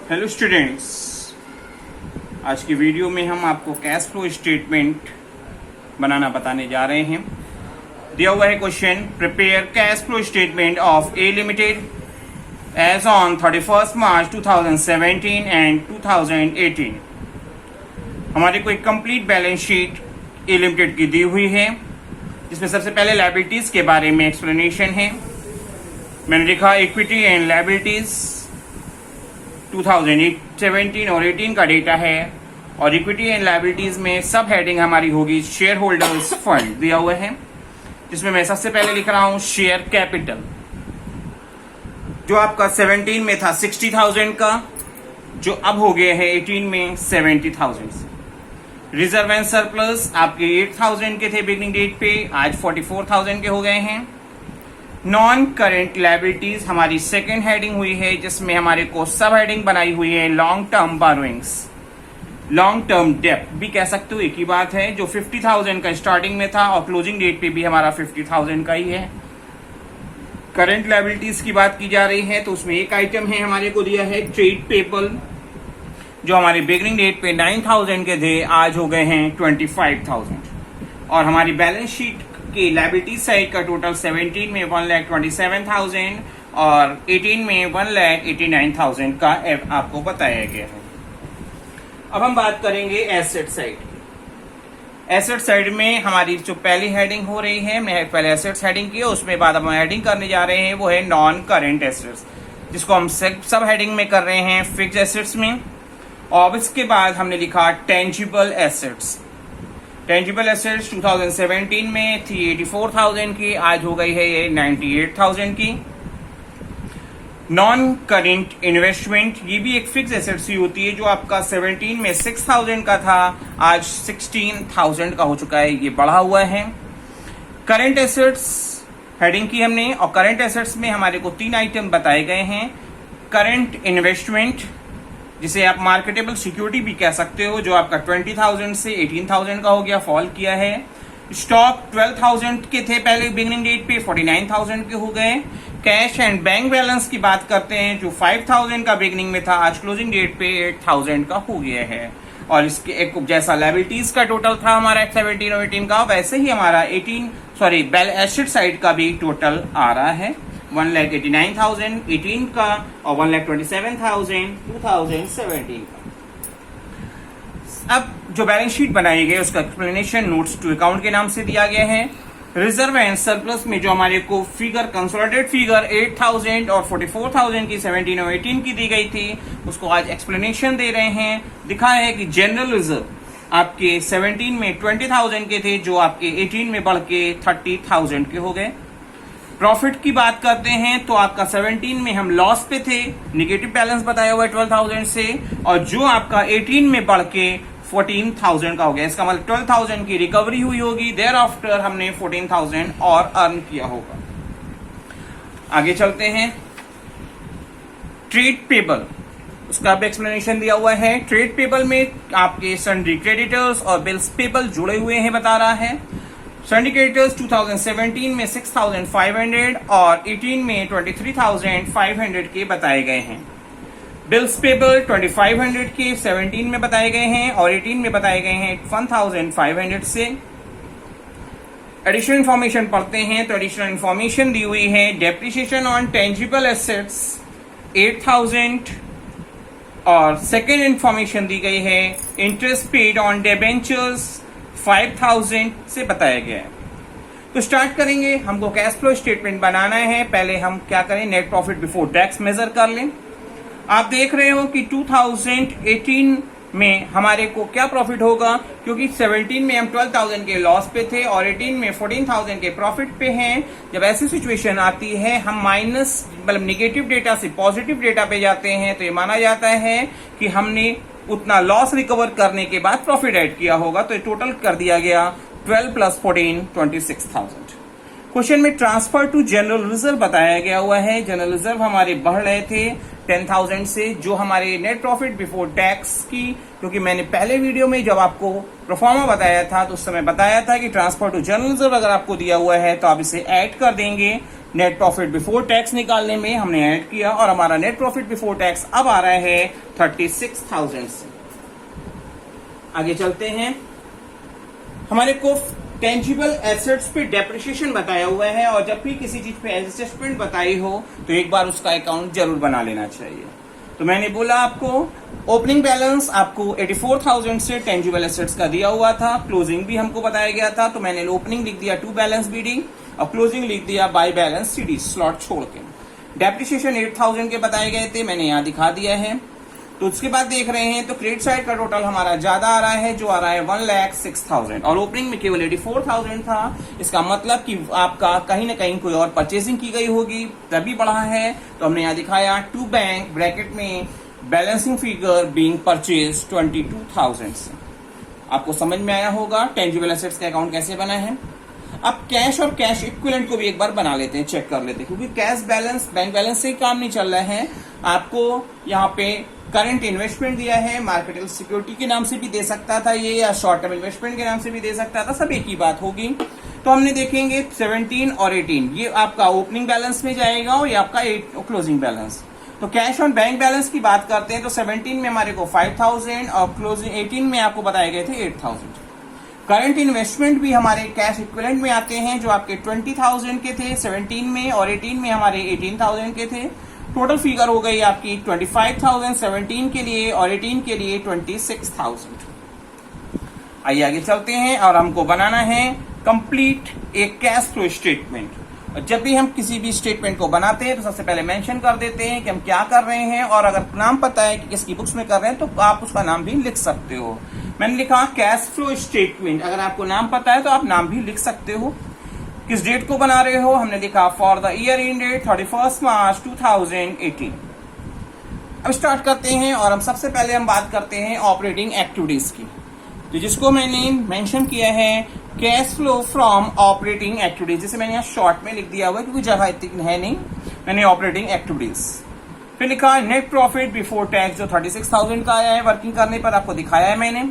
Hello students, आज की video में हम आपको कैश फ्लो स्टेटमेंट बनाना बताने जा रहे हैं। दिया हुआ है question, prepare cash flow statement of A limited as on 31 March 2017 and 2018। हमारे को एक complete balance sheet A limited की दी हुई है, जिसमें सबसे पहले लायबिलिटीज के बारे में एक्सप्लेनेशन है। मैंने लिखा इक्विटी एंड लायबिलिटीज 2017 और 18 का डेटा है, और इक्विटी एंड लायबिलिटीज में सब हेडिंग हमारी होगी शेयर होल्डर्स फंड दिया हुआ है, जिसमें मैं सबसे पहले लिख रहा हूं शेयर कैपिटल, जो आपका 17 में था 60,000 का, जो अब हो गया है 18 में 70,000। रिजर्व एंड सरप्लस आपके 8,000 के थे बिगनिंग डेट पे, आज 44,000 के हो गए हैं। नॉन करेंट लायबिलिटीज हमारी सेकेंड हेडिंग हुई है, जिसमें हमारे को सब हेडिंग बनाई हुई है लॉन्ग टर्म बारोइंग्स, लॉन्ग टर्म डेप्ट भी कह सकते हो, एक ही बात है, जो 50,000 का स्टार्टिंग में था और क्लोजिंग डेट पे भी हमारा 50,000 का ही है। करंट लायबिलिटीज की बात की जा रही है तो उसमें एक आइटम है हमारे को दिया है ट्रेड पेबल, जो हमारे बिगनिंग डेट पे 9,000 के थे, आज हो गए हैं 25,000। और हमारी बैलेंस शीट की लायबिलिटी साइड का टोटल 17 में 1,27,000 और 18 में 1,89,000 का आपको बताया गया है। अब हम बात करेंगे एसेट साइड। एसेट साइड में हमारी जो पहली हेडिंग हो रही है, मैं पहले एसेट्स हेडिंग की है, उसमें बाद हम हेडिंग करने जा रहे हैं, वो है नॉन करेंट एसेट्स, जिसको हम सब हेडिंग में कर रहे हैं फिक्स एसेट्स में। और इसके बाद हमने लिखा टेंजिबल एसेट्स। टेंजिबल एसेट्स 2017 में थी 84,000 की, आज हो गई है ये 98,000 की। नॉन करेंट इन्वेस्टमेंट, ये भी एक फिक्स एसेट्स ही होती है, जो आपका 17 में 6,000 का था, आज 16,000 का हो चुका है, ये बढ़ा हुआ है। करेंट एसेट्स हेडिंग की हमने, और करेंट एसेट्स में हमारे को 3 आइटम बताए गए हैं। करेंट इन्वेस्टमेंट, जिसे आप मार्केटेबल सिक्योरिटी भी कह सकते हो, जो आपका 20,000 से 18,000 का हो गया, फॉल किया है। स्टॉक 12,000 के थे पहले बिगनिंग डेट पे, 49,000 के हो गए। कैश एंड बैंक बैलेंस की बात करते हैं, जो 5,000 का बिगनिंग में था, आज क्लोजिंग डेट पे 8,000 का हो गया है। और इसके एक जैसा लायबिलिटीज का टोटल था हमारा 17 और 18 का, वैसे ही हमारा एसेट साइड का भी टोटल आ रहा है 1,89,000 18 का और 1,27,000 2017 का। अब जो बैलेंस शीट बनाई गई उसका एक्सप्लेनेशन नोट्स टू अकाउंट के नाम से दिया गया है। रिजर्व एंड सरप्लस में जो हमारे को फिगर कंसोलिडेटेड फिगर 8,000 और 44,000 की 17 और 18 की दी गई थी, उसको आज एक्सप्लेनेशन दे रहे हैं। दिखा है कि जनरल रिजर्व आपके 17 में 20,000 के थे, जो आपके 18 में बढ़ के 30,000 के हो गए। प्रॉफिट की बात करते हैं तो आपका 17 में हम लॉस पे थे, निगेटिव बैलेंस बताया हुआ है 12,000 से, और जो आपका 18 में बढ़ के 14,000 का हो गया, इसका मतलब 12,000 की रिकवरी हुई होगी, देयर आफ्टर हमने 14,000 और अर्न किया होगा। आगे चलते हैं। ट्रेड पेबल, उसका भी एक्सप्लेनेशन दिया हुआ है। ट्रेड पेबल में आपके सन्ड्री क्रेडिटर्स और बिल्स पेबल जुड़े हुए हैं, बता रहा है। सन्ड्री क्रेडिटर्स 2017 में 6,500 और 18 में 23,500 के बताए गए हैं। बिल्स पेबल 2,500 के 17 में बताए गए हैं और 18 में बताए गए हैं 1,500 से। एडिशनल इंफॉर्मेशन पढ़ते हैं तो एडिशनल इंफॉर्मेशन दी हुई है, डेप्रिसिएशन ऑन टेंजिबल एसेट्स 8,000, और सेकेंड इंफॉर्मेशन दी गई है इंटरेस्ट पेड ऑन डिबेंचर्स 5,000 से बताया गया है। तो स्टार्ट करेंगे, हमको कैश फ्लो स्टेटमेंट बनाना है। पहले हम क्या करें, net profit before tax measure कर लें। आप देख रहे हो कि 2018 में हमारे को क्या प्रॉफिट होगा, क्योंकि 17 में हम 12,000 के लॉस पे थे और 18 में 14,000 के प्रॉफिट पे हैं। जब ऐसी सिचुएशन आती है, हम माइनस मतलब निगेटिव डेटा से पॉजिटिव डेटा पे जाते हैं, तो ये माना जाता है कि हमने उतना लॉस रिकवर करने के बाद प्रॉफिट ऐड किया होगा। तो टोटल कर दिया गया 12 + 14 26,000। क्वेश्चन में ट्रांसफर टू जनरल रिजर्व बताया गया हुआ है। जनरल रिजर्व हमारे बढ़ रहे थे 10,000 से, जो हमारे नेट प्रॉफिट बिफोर टैक्स की, क्योंकि मैंने पहले वीडियो में जब आपको प्रोफॉर्मा बताया था तो उस समय बताया था कि ट्रांसफर टू जनरल रिजर्व अगर आपको दिया हुआ है तो आप इसे ऐड कर देंगे नेट प्रॉफिट बिफोर टैक्स निकालने में हमने ऐड किया और हमारा नेट प्रॉफिट बिफोर टैक्स अब आ रहा है 36,000 से। आगे चलते हैं, हमारे को टेंजिबल एसेट्स पे डेप्रिसिएशन बताया हुआ है और जब भी किसी चीज पे एडजस्टमेंट बताई हो तो एक बार उसका अकाउंट जरूर बना लेना चाहिए। तो मैंने बोला आपको ओपनिंग बैलेंस आपको 84,000 से टेंजिबल एसेट्स का दिया हुआ था, क्लोजिंग भी हमको बताया गया था, तो मैंने ओपनिंग लिख दिया टू बैलेंस बीडिंग और क्लोजिंग लिख दिया बाय बैलेंस सीडी स्लॉट छोड़ के। डेप्रिसिएशन 8,000 के बताए गए थे, मैंने यहाँ दिखा दिया है। तो उसके बाद देख रहे हैं तो क्रेडिट साइड का टोटल हमारा ज्यादा आ रहा है, जो आ रहा है 1,06,000 और ओपनिंग में केवल 84,000 था। इसका मतलब कि आपका कहीं ना कहीं कोई और परचेजिंग की गई होगी तभी बढ़ा है। तो हमने यहाँ दिखाया टू बैंक ब्रैकेट में बैलेंसिंग फिगर बीइंग परचेज 22,000 से। आपको समझ में आया होगा टेंजिबल एसेट्स का अकाउंट कैसे बना है। अब कैश और कैश इक्विवेलेंट को भी एक बार बना लेते हैं, चेक कर लेते हैं, क्योंकि कैश बैलेंस बैंक बैलेंस से ही काम नहीं चल रहा है। आपको यहाँ पे करंट इन्वेस्टमेंट दिया है, मार्केटेबल सिक्योरिटी के नाम से भी दे सकता था ये, या शॉर्ट टर्म इन्वेस्टमेंट के नाम से भी दे सकता था, सब एक ही बात होगी। तो हमने देखेंगे 17 और 18 ये आपका ओपनिंग बैलेंस में जाएगा और ये आपका क्लोजिंग बैलेंस। तो कैश ऑन बैंक बैलेंस की बात करते हैं तो 17 में हमारे को 5,000 और क्लोजिंग 18 में आपको बताए गए थे 8,000। करंट इन्वेस्टमेंट भी हमारे कैश इक्विवेलेंट में आते हैं, जो आपके 20,000 के थे 17 में और 18 में हमारे 18,000 के थे। टोटल फिगर हो गई आपकी 25,000 17 के लिए और 18 के लिए 26,000। आइए आगे चलते हैं और हमको बनाना है कंप्लीट एक कैश फ्लो स्टेटमेंट। और जब भी हम किसी भी स्टेटमेंट को बनाते हैं तो सबसे पहले मेंशन कर देते हैं कि हम क्या कर रहे हैं, और अगर नाम पता है कि किसकी बुक्स में कर रहे हैं तो आप उसका नाम भी लिख सकते हो। मैंने लिखा कैश फ्लो स्टेटमेंट, अगर आपको नाम पता है तो आप नाम भी लिख सकते हो। किस डेट को बना रहे हो, हमने लिखा for the year ended 31 March 2018। अब स्टार्ट करते हैं और हम सबसे पहले हम बात करते हैं ऑपरेटिंग एक्टिविटीज की, तो जिसको मैंने मेंशन किया है cash flow from operating activities, जैसे मैंने यहाँ शॉर्ट में लिख दिया हुआ है क्योंकि जगह इतनी है नहीं, मैंने ऑपरेटिंग एक्टिविटीज। फिर लिखा नेट प्रॉफिट बिफोर टैक्स जो 36,000 का आया है वर्किंग करने पर, आपको दिखाया है मैंने।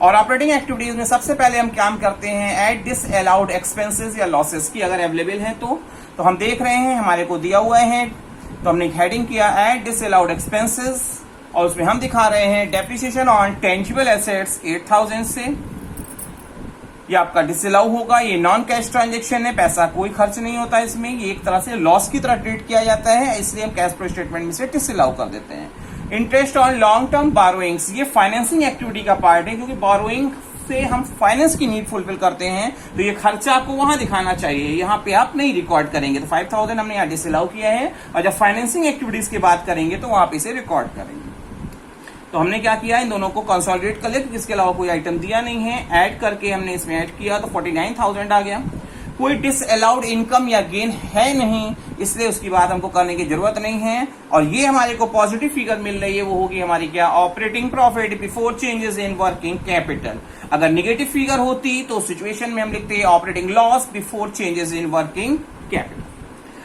और ऑपरेटिंग एक्टिविटीज में सबसे पहले हम काम करते हैं एड डिस अलाउड एक्सपेंसेस या लॉसेस की, अगर अवेलेबल है तो हम देख रहे हैं हमारे को दिया हुआ है, तो हमने हेडिंग किया एड डिस अलाउड एक्सपेंसेस और उसमें हम दिखा रहे हैं डेप्रिसिएशन ऑन टेंजिबल एसेट्स 8,000 से। ये आपका डिसअलाउ होगा, ये नॉन कैश ट्रांजेक्शन है, पैसा कोई खर्च नहीं होता इसमें, ये एक तरह से लॉस की तरह ट्रीट किया जाता है, इसलिए हम कैश फ्लो स्टेटमेंट में से डिसअलाउ कर देते हैं। इंटरेस्ट ऑन लॉन्ग टर्म बारोइंग्स, ये फाइनेंसिंग एक्टिविटी का पार्ट है, क्योंकि बारोइंग से हम फाइनेंस की नीड फुलफिल करते हैं, तो ये खर्चा आपको वहां दिखाना चाहिए, यहाँ पे आप नहीं रिकॉर्ड करेंगे। तो 5,000 हमने यहाँ डिसअलाउ किया है और जब फाइनेंसिंग एक्टिविटीज की बात करेंगे तो वहां पे इसे रिकॉर्ड करेंगे। तो हमने क्या किया, इन दोनों को कंसोलिडेट कर लिया क्योंकि इसके अलावा कोई आइटम दिया नहीं है, ऐड करके हमने इसमें ऐड किया तो 49,000 आ गया। कोई डिसअलाउड इनकम या गेन है नहीं, इसलिए उसकी बात हमको करने की जरूरत नहीं है। और ये हमारे को पॉजिटिव फिगर मिल रही है, वो होगी हमारी क्या, operating profit before changes in working capital. अगर निगेटिव फिगर होती तो सिचुएशन में हम लिखते हैं operating loss before changes in working capital.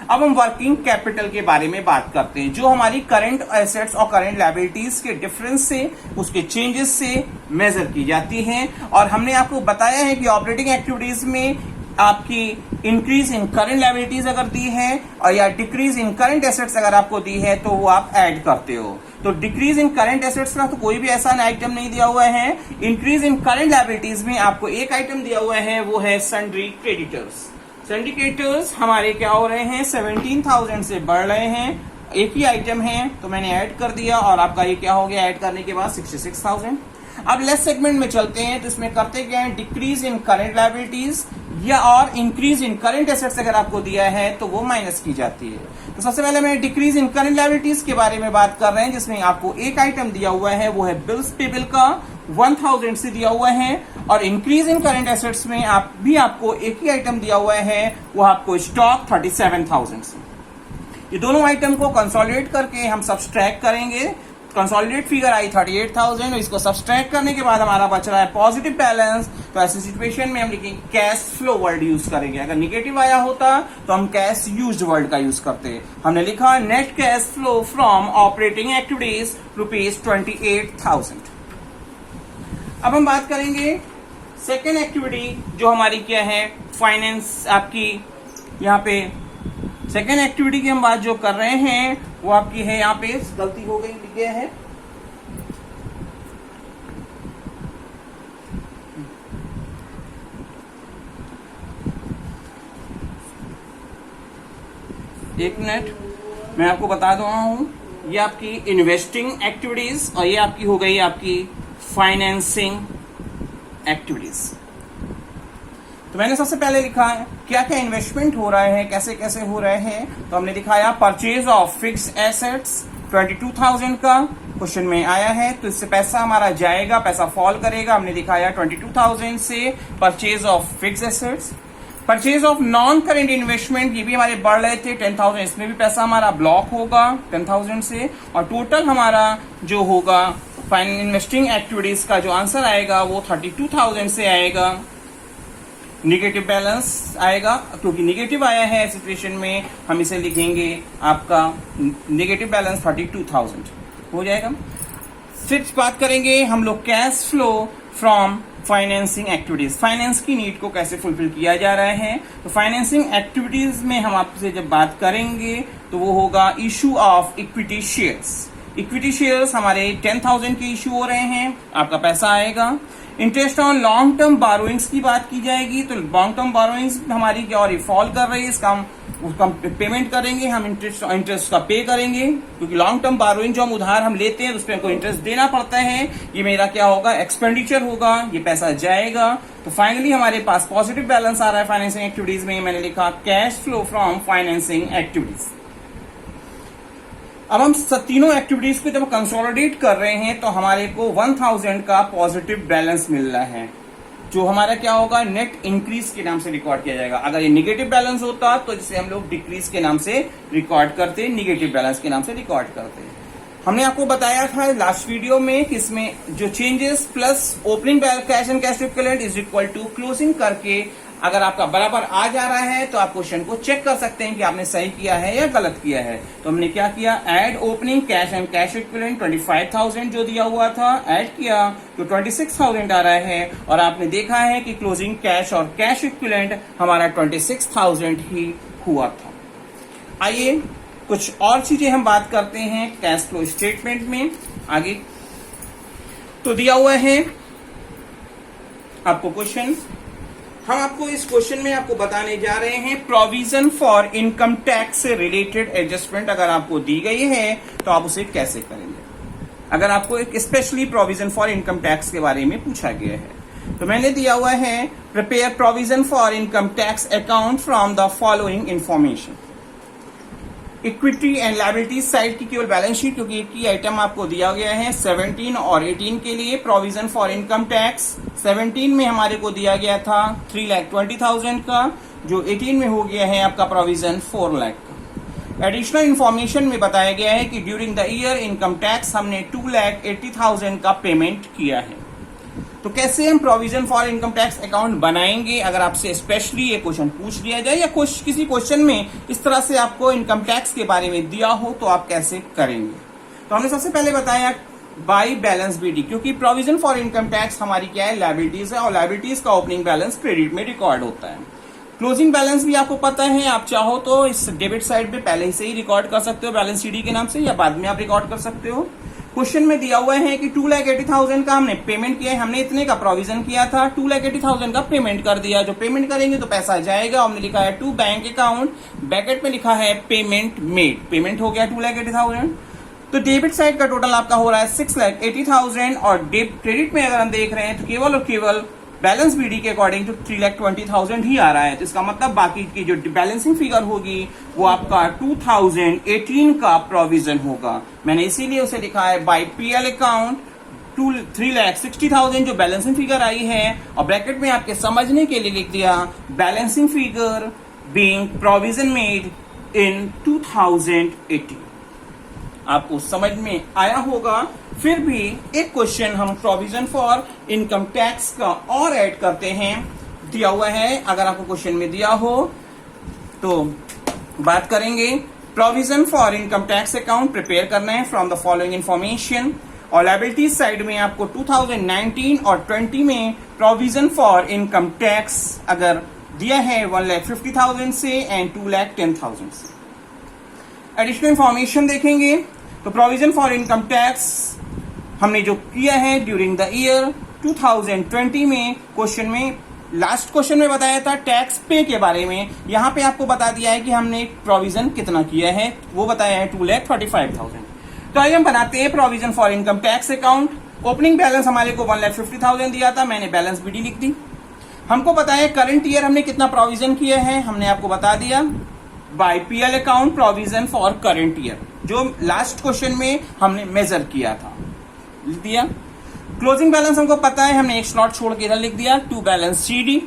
अब हम वर्किंग कैपिटल के बारे में बात करते हैं, जो हमारी करंट एसेट्स और करंट लायबिलिटीज के डिफरेंस से, उसके चेंजेस से मेजर की जाती हैं। और हमने आपको बताया है कि ऑपरेटिंग एक्टिविटीज में आपकी इंक्रीज इन करंट लायबिलिटीज अगर दी है और या डिक्रीज इन करंट एसेट्स अगर आपको दी है तो वो आप ऐड करते हो। तो डिक्रीज इन करंट एसेट्स का तो कोई भी ऐसा आइटम नहीं दिया हुआ है। इंक्रीज इन करंट लायबिलिटीज में आपको एक आइटम दिया हुआ है, वो है सन्ड्री क्रेडिटर्स। सन्ड्री क्रेडिटर्स हमारे क्या हो रहे हैं, 17,000 से बढ़ रहे हैं, एक ही आइटम है तो मैंने ऐड कर दिया और आपका ये क्या हो गया, ऐड करने के बाद 66,000। अब लेस सेगमेंट में चलते हैं तो इसमें करते क्या है, डिक्रीज इन करंट लायबिलिटीज या और इंक्रीज इन करंट एसेट्स अगर आपको दिया है तो वो माइनस की जाती है। तो सबसे पहले मैं डिक्रीज इन करंट लायबिलिटीज के बारे में बात कर रहे हैं, जिसमें आपको एक आइटम दिया हुआ है, वो है बिल्स पेबल का 1,000 से दिया हुआ है। और इंक्रीज इन करंट एसेट्स में आपको एक ही आइटम दिया हुआ है, वो आपको स्टॉक 37,000 से। ये दोनों आइटम को कंसोलिडेट करके हम सब्सट्रैक्ट करेंगे। कंसोलिडेट फिगर आई 38,000 और इसको सब्सट्रैक्ट करने के बाद हमारा बच रहा है पॉजिटिव बैलेंस। तो ऐसी सिचुएशन में हम लिखेंगे कैश फ्लो वर्ड यूज करेंगे। अगर निगेटिव आया होता तो हम कैश यूज्ड वर्ड का यूज करते। हमने लिखा net cash flow from operating activities ₹28,000। अब हम बात करेंगे सेकेंड एक्टिविटी जो हमारी क्या है, फाइनेंस आपकी यहाँ पे सेकेंड एक्टिविटी की हम बात जो कर रहे हैं वो आपकी है, यहाँ पे गलती हो गई, लिख गया है, एक मिनट मैं आपको बता रहा हूं, ये आपकी इन्वेस्टिंग एक्टिविटीज और ये आपकी हो गई आपकी फाइनेंसिंग एक्टिविटीज। तो मैंने सबसे पहले लिखा है क्या क्या इन्वेस्टमेंट हो रहा है, कैसे कैसे हो रहे हैं। तो हमने दिखाया परचेज ऑफ फिक्स्ड एसेट्स 22,000 का क्वेश्चन में आया है, तो इससे पैसा हमारा जाएगा, पैसा फॉल करेगा। हमने दिखाया 22,000 से purchase of fixed assets. Purchase of non current investment, ये भी हमारे बढ़ रहे थे 10,000, इसमें भी पैसा हमारा ब्लॉक होगा 10,000 से। और टोटल हमारा जो होगा इन्वेस्टिंग एक्टिविटीज का जो आंसर आएगा वो 32,000 से आएगा। निगेटिव बैलेंस आएगा, क्योंकि निगेटिव आया है सिचुएशन में हम इसे लिखेंगे आपका निगेटिव बैलेंस 32,000 हो जाएगा। फिर बात करेंगे हम लोग cash flow from financing activities, finance की नीड को कैसे फुलफिल किया जा रहा है। तो फाइनेंसिंग एक्टिविटीज में हम आपसे जब बात करेंगे तो वो होगा issue of equity shares. Equity shares हमारे 10,000 के इशू हो रहे हैं, आपका पैसा आएगा। इंटरेस्ट ऑन लॉन्ग टर्म बारोइंग्स की बात की जाएगी, तो लॉन्ग टर्म बारोइंग्स हमारी क्या और फॉल कर रही है, इसका हम उसका पेमेंट करेंगे, हम इंटरेस्ट का पे करेंगे, क्योंकि लॉन्ग टर्म बारोइंग जो हम उधार हम लेते हैं उस पर हमको इंटरेस्ट देना पड़ता है। ये मेरा क्या होगा, एक्सपेंडिचर होगा, ये पैसा जाएगा। तो फाइनली हमारे पास पॉजिटिव बैलेंस आ रहा है फाइनेंसिंग एक्टिविटीज में। मैंने लिखा cash flow from financing activities. अब हम तीनों एक्टिविटीज को जब कंसोलिडेट कर रहे हैं तो हमारे को 1,000 का पॉजिटिव बैलेंस मिल रहा है, जो हमारा क्या होगा, नेट इंक्रीज के नाम से रिकॉर्ड किया जाएगा। अगर ये निगेटिव बैलेंस होता तो जिसे हम लोग डिक्रीज के नाम से रिकॉर्ड करते, निगेटिव बैलेंस के नाम से रिकॉर्ड करते। हमने आपको बताया था लास्ट वीडियो में कि इसमें जो changes plus opening cash and cash equivalent is equal to closing करके अगर आपका बराबर आ जा रहा है तो आप क्वेश्चन को चेक कर सकते हैं कि आपने सही किया है या गलत किया है। तो हमने क्या किया, add opening cash and cash equivalent 25,000 जो दिया हुआ था ऐड किया तो 26,000 आ रहा है, और आपने देखा है कि क्लोजिंग कैश और कैश इक्विवेलेंट हमारा 26,000 ही हुआ था। आइए कुछ और चीजें हम बात करते हैं कैश फ्लो स्टेटमेंट में आगे। तो दिया हुआ है आपको क्वेश्चन, हम आपको इस क्वेश्चन में आपको बताने जा रहे हैं प्रोविजन फॉर इनकम टैक्स से रिलेटेड एडजस्टमेंट अगर आपको दी गई है तो आप उसे कैसे करेंगे, अगर आपको एक specially provision for income tax के बारे में पूछा गया है। तो मैंने दिया हुआ है prepare provision for income tax account from the following information. Equity and liability side की केवल बैलेंस शीट, क्योंकि एक ही आइटम आपको दिया गया है 17 और 18 के लिए प्रोविजन फॉर इनकम टैक्स। 17 में हमारे को दिया गया था 3,20,000 का, जो 18 में हो गया है आपका प्रोविजन 4 लाख का। एडिशनल इंफॉर्मेशन में बताया गया है कि during the year income tax हमने 2,80,000 का पेमेंट किया है। तो कैसे हम provision for income tax account बनाएंगे, अगर आपसे स्पेशली ये क्वेश्चन पूछ लिया जाए या किसी क्वेश्चन में इस तरह से आपको इनकम टैक्स के बारे में दिया हो तो आप कैसे करेंगे। तो हमने सबसे पहले बताया बाई बैलेंस बीडी, क्योंकि प्रोविजन फॉर इनकम टैक्स हमारी क्या है, लायबिलिटीज है, और लायबिलिटीज का ओपनिंग बैलेंस क्रेडिट में रिकॉर्ड होता है। क्लोजिंग बैलेंस भी आपको पता है, आप चाहो तो इस डेबिट साइड पे पहले से ही रिकॉर्ड कर सकते हो बैलेंस सीडी के नाम से, या बाद में आप रिकॉर्ड कर सकते हो। क्वेश्चन में दिया हुआ है कि 2,80,000 का हमने पेमेंट किया है, हमने इतने का प्रोविजन किया था, 2,80,000 का पेमेंट कर दिया। जो पेमेंट करेंगे तो पैसा जाएगा, हमने लिखा है टू बैंक अकाउंट, ब्रैकेट में लिखा है पेमेंट मेड, पेमेंट हो गया 2,80,000। तो डेबिट साइड का टोटल आपका हो रहा है 6,80,000, और क्रेडिट में अगर हम देख रहे हैं तो केवल और केवल बैलेंस बीडी के अकॉर्डिंग तो 3,20,000 ही आ रहा है। तो इसका मतलब बाकी की जो बैलेंसिंग फिगर होगी वो आपका 2018 का प्रोविजन होगा। मैंने इसीलिए उसे लिखा है बाय पीएल अकाउंट 3,60,000 जो बैलेंसिंग फिगर आई है, और ब्रैकेट में आपके समझने के लिए लिख दिया balancing figure being provision made in 2018। आपको समझ में आया होगा। फिर भी एक क्वेश्चन हम प्रोविजन फॉर इनकम टैक्स का और ऐड करते हैं, दिया हुआ है, अगर आपको क्वेश्चन में दिया हो तो बात करेंगे। Provision for income tax account prepare करना है फ्रॉम द फॉलोइंग इंफॉर्मेशन, और लायबिलिटीज साइड में आपको 2019 और 20 में प्रोविजन फॉर इनकम टैक्स अगर दिया है 1,50,000 से एंड 2,10,000 से। एडिशनल इंफॉर्मेशन देखेंगे तो प्रोविजन फॉर इनकम टैक्स हमने जो किया है ड्यूरिंग द ईयर 2020 में क्वेश्चन में लास्ट क्वेश्चन में बताया था टैक्स पे के बारे में। यहाँ पे आपको बता दिया है कि हमने प्रोविजन कितना किया है, वो बताया है 2,35,000। तो आइए हम बनाते हैं provision for income tax account. Opening balance हमारे को 1,50,000 दिया था, मैंने बैलेंस बीडी लिख दी। हमको पता है करंट ईयर हमने कितना प्रोविजन किया है, हमने आपको बता दिया by PL account provision for current year, जो लास्ट क्वेश्चन में हमने मेजर किया था, लिख दिया। क्लोजिंग बैलेंस हमको पता है, हमने एक स्लॉट छोड़ के इधर लिख दिया टू बैलेंस सीडी।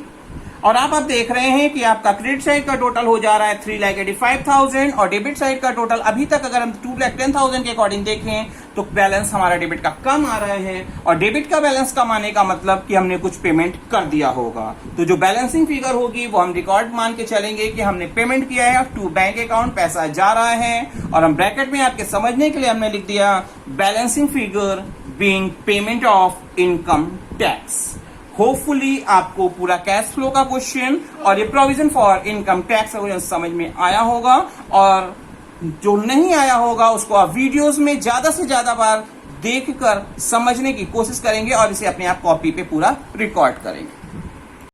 और आप देख रहे हैं कि आपका क्रेडिट साइड का टोटल हो जा रहा है 3,85,000 और डेबिट साइड का टोटल अभी तक अगर हम 2,10,000 के अकॉर्डिंग देखें तो बैलेंस हमारा डेबिट का कम आ रहा है। और डेबिट का बैलेंस कम आने का मतलब कि हमने कुछ पेमेंट कर दिया होगा। तो जो बैलेंसिंग फिगर होगी वो हम रिकॉर्ड मान के चलेंगे कि हमने पेमेंट किया है टू बैंक अकाउंट, पैसा जा रहा है। और हम ब्रैकेट में आपके समझने के लिए हमने लिख दिया balancing figure being payment of income tax. Hopefully आपको पूरा कैश फ्लो का क्वेश्चन और ये प्रोविजन फॉर इनकम टैक्स का क्वेश्चन समझ में आया होगा। और जो नहीं आया होगा उसको आप वीडियोस में ज्यादा से ज्यादा बार देखकर समझने की कोशिश करेंगे और इसे अपने आप कॉपी पे पूरा रिकॉर्ड करेंगे।